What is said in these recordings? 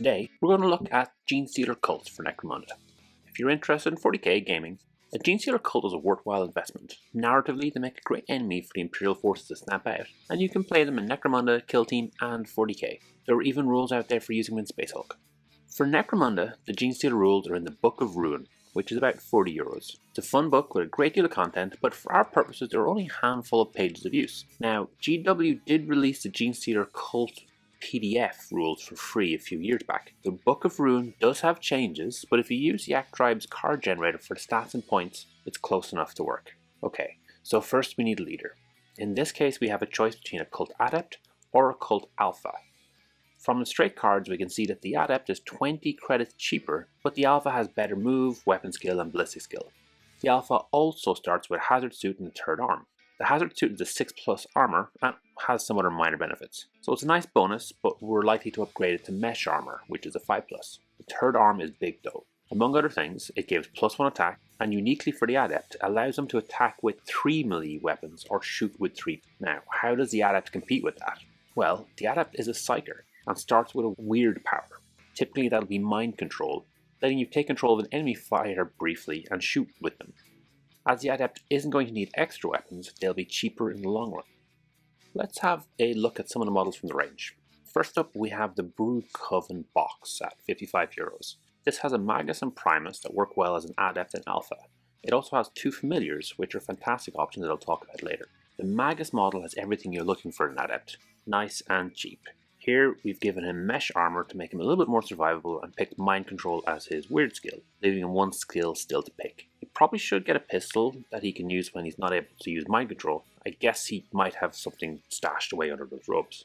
Today, we're going to look at Genestealer Cults for Necromunda. If you're interested in 40k gaming, a Genestealer Cult is a worthwhile investment. Narratively, they make a great enemy for the Imperial forces to snap out, and you can play them in Necromunda, Killteam, and 40k. There are even rules out there for using them in Space Hulk. For Necromunda, the Genestealer rules are in the Book of Ruin, which is about €40. It's a fun book with a great deal of content, but for our purposes there are only a handful of pages of use. Now, GW did release the Genestealer Cult PDF rules for free a few years back. The Book of Ruin does have changes, but if you use the Yak Tribe's card generator for the stats and points, it's close enough to work. Okay, so first we need a leader. In this case we have a choice between a Cult Adept or a Cult Alpha. From the straight cards we can see that the Adept is 20 credits cheaper, but the Alpha has better move, weapon skill and ballistic skill. The Alpha also starts with Hazard Suit and the third arm. The Hazard Suit is a 6+ armor and has some other minor benefits. So it's a nice bonus, but we're likely to upgrade it to Mesh Armor, which is a 5+. The third arm is big though. Among other things, it gives +1 attack, and uniquely for the Adept, allows them to attack with 3 melee weapons or shoot with 3. Now, how does the Adept compete with that? Well, the Adept is a Psyker and starts with a weird power. Typically that'll be Mind Control, letting you take control of an enemy fighter briefly and shoot with them. As the Adept isn't going to need extra weapons, they'll be cheaper in the long run. Let's have a look at some of the models from the range. First up we have the Broodcoven Box at €55. This has a Magus and Primus that work well as an Adept and Alpha. It also has 2 Familiars, which are fantastic options that I'll talk about later. The Magus model has everything you're looking for in an Adept, nice and cheap. Here we've given him Mesh Armor to make him a little bit more survivable and picked Mind Control as his weird skill, leaving him 1 skill still to pick. He probably should get a pistol that he can use when he's not able to use Mind Control. I guess he might have something stashed away under those robes.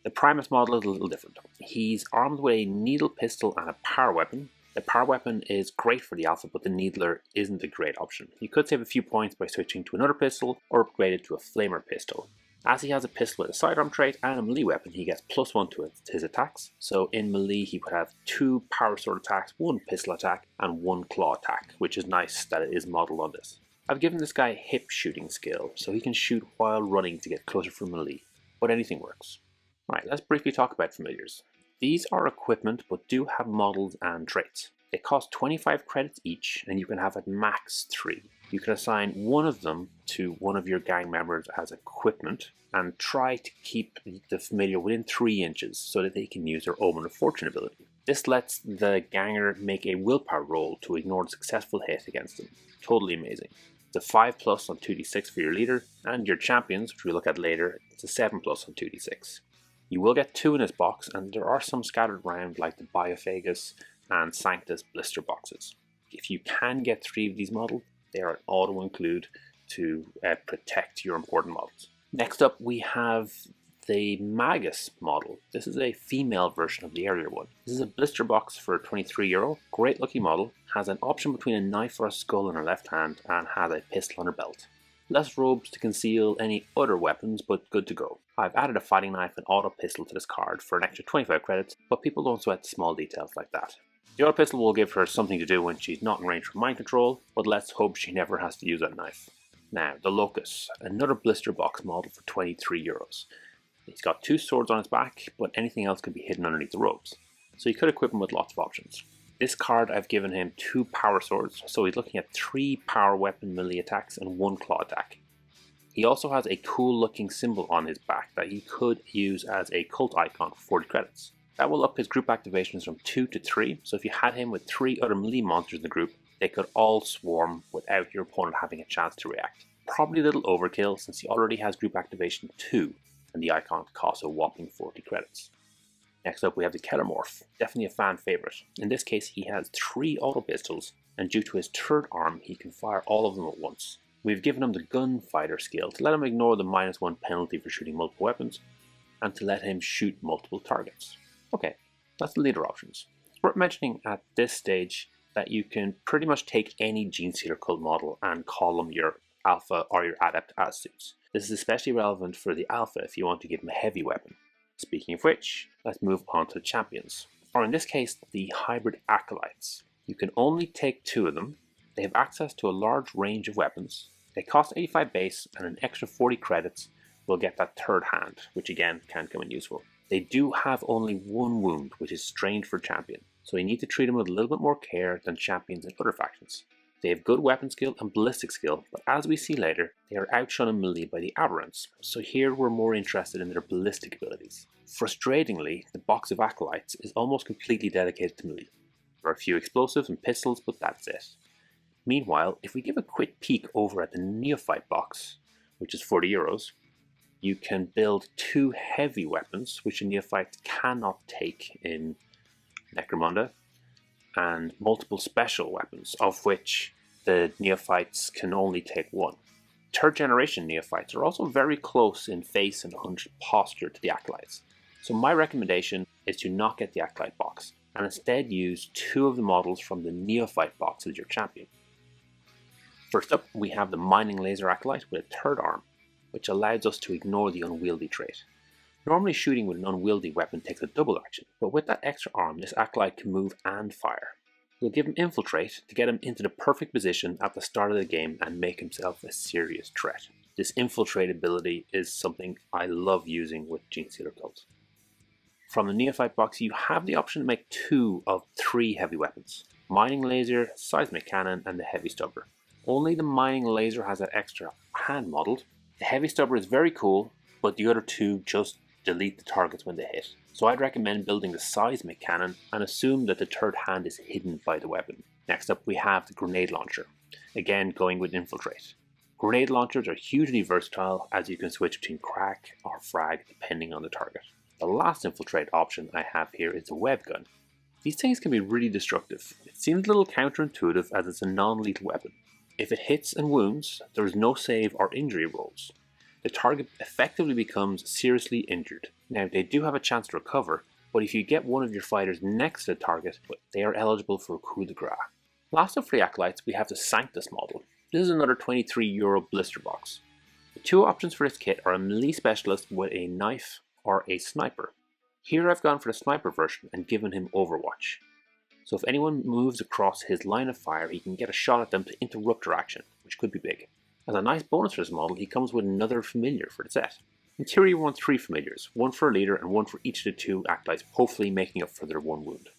The Primus model is a little different. He's armed with a needle pistol and a power weapon. The power weapon is great for the Alpha, but the needler isn't a great option. You could save a few points by switching to another pistol or upgrade it to a flamer pistol. As he has a pistol with a sidearm trait and a melee weapon, he gets +1 to his attacks. So in melee he would have 2 power sword attacks, 1 pistol attack and 1 claw attack, which is nice that it is modelled on this. I've given this guy a hip shooting skill, so he can shoot while running to get closer from melee, but anything works. Alright, let's briefly talk about familiars. These are equipment but do have models and traits. They cost 25 credits each and you can have at max 3. You can assign one of them to one of your gang members as equipment and try to keep the familiar within 3 inches so that they can use their Omen of Fortune ability. This lets the ganger make a willpower roll to ignore a successful hit against them. Totally amazing. It's a 5+ on 2d6 for your leader, and your champions, which we'll look at later, it's a 7+ on 2d6. You will get 2 in this box, and there are some scattered around like the Biophagus and Sanctus blister boxes. If you can get 3 of these models, they are an auto include to protect your important models. Next up we have the Magus model. This is a female version of the earlier one. This is a blister box for €23. Great looking model. Has an option between a knife or a skull in her left hand and has a pistol on her belt. Less robes to conceal any other weapons, but good to go. I've added a fighting knife and auto pistol to this card for an extra 25 credits, but people don't sweat small details like that. The auto pistol will give her something to do when she's not in range for Mind Control, but let's hope she never has to use that knife. Now, the Locus, another blister box model for €23. He's got 2 swords on his back, but anything else can be hidden underneath the robes, so you could equip him with lots of options. This card I've given him 2 power swords, so he's looking at 3 power weapon melee attacks and 1 claw attack. He also has a cool looking symbol on his back that he could use as a cult icon for 40 credits. That will up his group activations from 2 to 3, so if you had him with 3 other melee monsters in the group, they could all swarm without your opponent having a chance to react. Probably a little overkill since he already has group activation 2, and the icon costs a whopping 40 credits. Next up we have the Kellermorph, definitely a fan favourite. In this case he has 3 auto pistols, and due to his third arm he can fire all of them at once. We've given him the Gunfighter skill to let him ignore the -1 penalty for shooting multiple weapons, and to let him shoot multiple targets. Okay, that's the leader options. It's worth mentioning at this stage that you can pretty much take any Genestealer Cult model and call them your Alpha or your Adept as suits. This is especially relevant for the Alpha if you want to give him a heavy weapon. Speaking of which, let's move on to the champions, or in this case the hybrid Acolytes. You can only take 2 of them. They have access to a large range of weapons. They cost 85 base and an extra 40 credits will get that third hand, which again can come in useful. They do have only one wound, which is strained for champion, so you need to treat them with a little bit more care than champions in other factions. They have good weapon skill and ballistic skill, but as we see later, they are outshone in melee by the Aberrants, so here we're more interested in their ballistic abilities. Frustratingly, the box of Acolytes is almost completely dedicated to melee. There are a few explosives and pistols, but that's it. Meanwhile, if we give a quick peek over at the Neophyte Box, which is €40, you can build 2 heavy weapons, which a Neophyte cannot take in Necromunda, and multiple special weapons, of which the Neophytes can only take 1. 3rd generation Neophytes are also very close in face and hunch posture to the Acolytes, so my recommendation is to not get the Acolyte Box, and instead use 2 of the models from the Neophyte Box as your champion. First up, we have the Mining Laser Acolyte with a 3rd arm, which allows us to ignore the unwieldy trait. Normally shooting with an unwieldy weapon takes a double action, but with that extra arm this Acolyte can move and fire. We'll give him Infiltrate to get him into the perfect position at the start of the game and make himself a serious threat. This Infiltrate ability is something I love using with Genestealer Cult. From the Neophyte Box you have the option to make 2 of 3 heavy weapons: Mining Laser, Seismic Cannon and the Heavy Stubber. Only the Mining Laser has that extra hand modelled. The Heavy Stubber is very cool, but the other 2 just delete the targets when they hit. So I'd recommend building the Seismic Cannon and assume that the 3rd hand is hidden by the weapon. Next up we have the Grenade Launcher, again going with Infiltrate. Grenade launchers are hugely versatile as you can switch between crack or frag depending on the target. The last Infiltrate option I have here is the Web Gun. These things can be really destructive. It seems a little counterintuitive as it's a non-lethal weapon. If it hits and wounds, there is no save or injury rolls. The target effectively becomes seriously injured. Now they do have a chance to recover, but if you get one of your fighters next to the target, they are eligible for a coup de grace. Last up for the Acolytes we have the Sanctus model. This is another €23 blister box. The 2 options for this kit are a melee specialist with a knife or a sniper. Here I've gone for the sniper version and given him Overwatch. So if anyone moves across his line of fire, he can get a shot at them to interrupt their action, which could be big. As a nice bonus for this model, he comes with another familiar for the set. In theory you want 3 familiars, 1 for a leader and 1 for each of the 2 acolytes, hopefully making up for their 1 wound.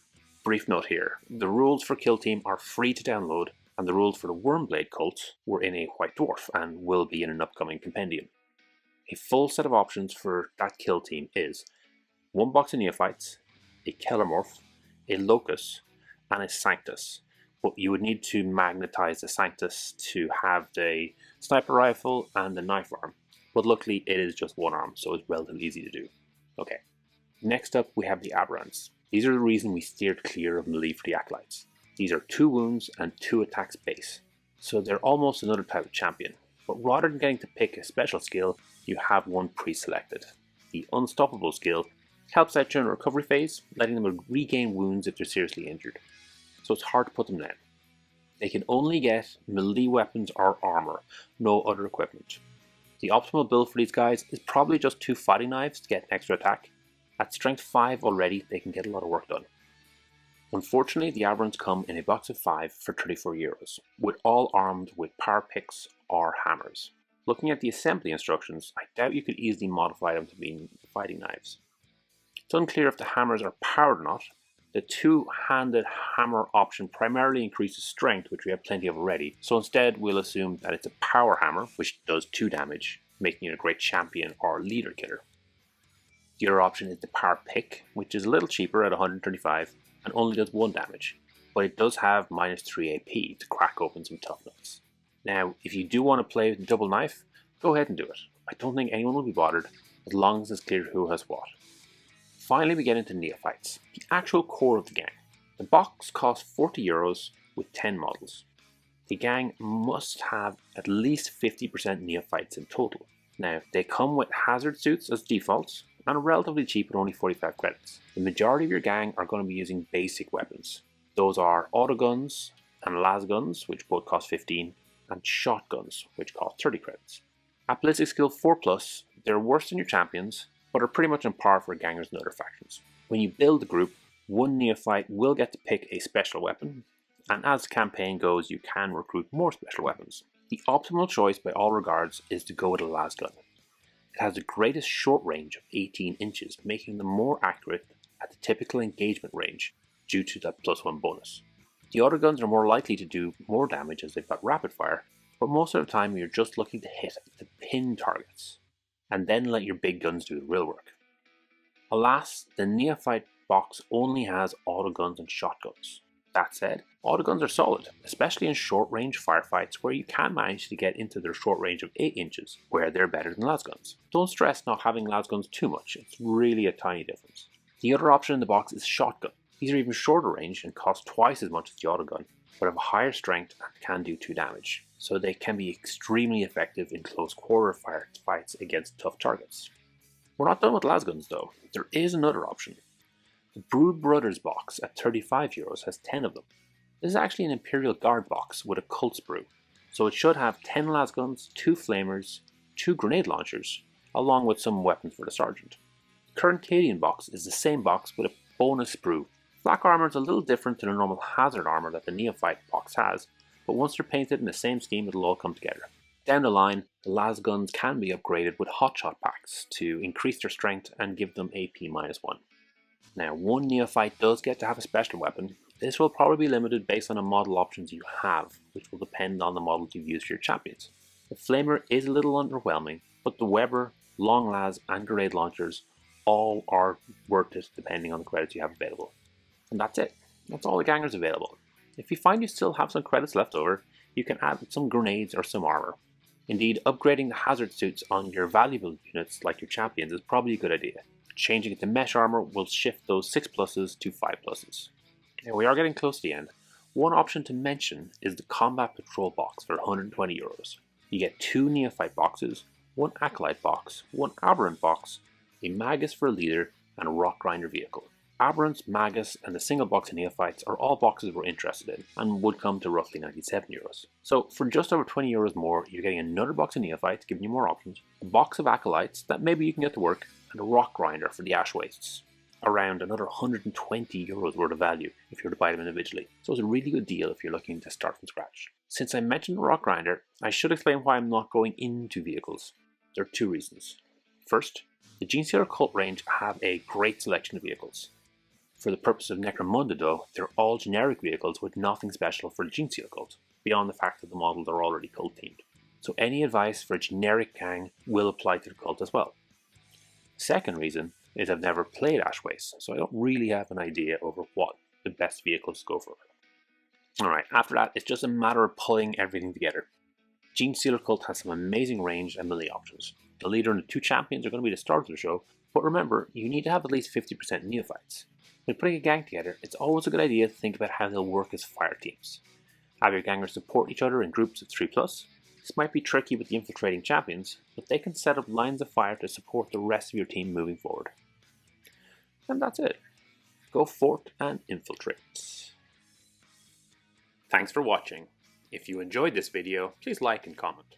Brief note here, the rules for Killteam are free to download, and the rules for the Wyrmblade cult were in a White Dwarf and will be in an upcoming compendium. A full set of options for that Killteam is 1 box of Neophytes, a Kellermorph, a Locus, and a Sanctus, but you would need to magnetize the Sanctus to have the sniper rifle and the knife arm, but luckily it is just 1 arm, so it's relatively easy to do. Okay, next up we have the Aberrants. These are the reason we steered clear of melee for the Acolytes. These are 2 wounds and 2 attacks base, so they're almost another type of champion, but rather than getting to pick a special skill, you have one pre-selected. The Unstoppable skill helps out during the recovery phase, letting them regain wounds if they're seriously injured, so it's hard to put them down. They can only get melee weapons or armor, no other equipment. The optimal build for these guys is probably just 2 fighting knives to get an extra attack. At strength 5 already, they can get a lot of work done. Unfortunately, the Aberrants come in a box of 5 for €34, with all armed with power picks or hammers. Looking at the assembly instructions, I doubt you could easily modify them to be fighting knives. It's unclear if the hammers are powered or not. The 2-handed hammer option primarily increases strength, which we have plenty of already, so instead we'll assume that it's a power hammer, which does 2 damage, making it a great champion or leader killer. The other option is the power pick, which is a little cheaper at 135 and only does 1 damage, but it does have -3 AP to crack open some tough nuts. Now, if you do want to play with the double knife, go ahead and do it. I don't think anyone will be bothered, as long as it's clear who has what. Finally, we get into Neophytes, the actual core of the gang. The box costs €40 with 10 models. The gang must have at least 50% Neophytes in total. Now, they come with hazard suits as defaults, and are relatively cheap at only 45 credits. The majority of your gang are going to be using basic weapons. Those are Autoguns and Lasguns, which both cost 15, and Shotguns, which cost 30 credits. At ballistic skill 4+, they're worse than your champions, but are pretty much on par for gangers and other factions. When you build the group, 1 Neophyte will get to pick a special weapon, and as the campaign goes you can recruit more special weapons. The optimal choice by all regards is to go with a Lasgun. It has the greatest short range of 18 inches, making them more accurate at the typical engagement range due to that +1 bonus. The Autoguns are more likely to do more damage as they've got rapid fire, but most of the time you're just looking to hit the pin targets, and then let your big guns do the real work. Alas, the Neophyte Box only has autoguns and shotguns. That said, autoguns are solid, especially in short-range firefights where you can manage to get into their short range of 8 inches, where they're better than lasguns. Don't stress not having lasguns too much, it's really a tiny difference. The other option in the box is shotgun. These are even shorter range and cost twice as much as the autogun, but have a higher strength and can do 2 damage, so they can be extremely effective in close quarter fights against tough targets. We're not done with lasguns though. There is another option. The Broodcoven Box at €35 has 10 of them. This is actually an Imperial Guard box with a Cult sprue, so it should have 10 lasguns, 2 flamers, 2 grenade launchers, along with some weapons for the sergeant. The current Killteam box is the same box with a bonus sprue. Black armor is a little different to the normal hazard armor that the Neophyte box has, but once they're painted in the same scheme it'll all come together. Down the line, the lasguns can be upgraded with hotshot packs to increase their strength and give them AP-1. Now, one Neophyte does get to have a special weapon. This will probably be limited based on the model options you have, which will depend on the models you've used for your champions. The Flamer is a little underwhelming, but the Weber, Long Las and grenade launchers all are worth it depending on the credits you have available. And that's it. That's all the gangers available. If you find you still have some credits left over, you can add some grenades or some armor. Indeed, upgrading the hazard suits on your valuable units like your champions is probably a good idea. Changing it to mesh armor will shift those 6 pluses to 5 pluses. Now we are getting close to the end. One option to mention is the Combat Patrol Box for €120. You get 2 Neophyte boxes, 1 Acolyte Box, 1 Aberrant Box, a Magus for a leader, and a Rock Grinder vehicle. Aberrants, Magus, and the single box of Neophytes are all boxes we're interested in, and would come to roughly €97. So for just over €20 more, you're getting another box of Neophytes, giving you more options, a box of Acolytes that maybe you can get to work, and a Rock Grinder for the Ash Wastes. Around another €120 worth of value if you were to buy them individually, so it's a really good deal if you're looking to start from scratch. Since I mentioned the Rock Grinder, I should explain why I'm not going into vehicles. There are 2 reasons. First, the Genestealer Cult range have a great selection of vehicles. For the purpose of Necromunda though, they're all generic vehicles with nothing special for the Genestealer Cult, beyond the fact that the models are already cult themed. So any advice for a generic gang will apply to the cult as well. Second reason is I've never played Ash Wastes, so I don't really have an idea over what the best vehicles to go for. Alright, after that it's just a matter of pulling everything together. Genestealer Cult has some amazing range and melee options. The leader and the 2 champions are going to be the start of the show, but remember, you need to have at least 50% Neophytes. When putting a gang together, it's always a good idea to think about how they'll work as fire teams. Have your gangers support each other in groups of 3+. This might be tricky with the infiltrating champions, but they can set up lines of fire to support the rest of your team moving forward. And that's it. Go forth and infiltrate. Thanks for watching. If you enjoyed this video, please like and comment.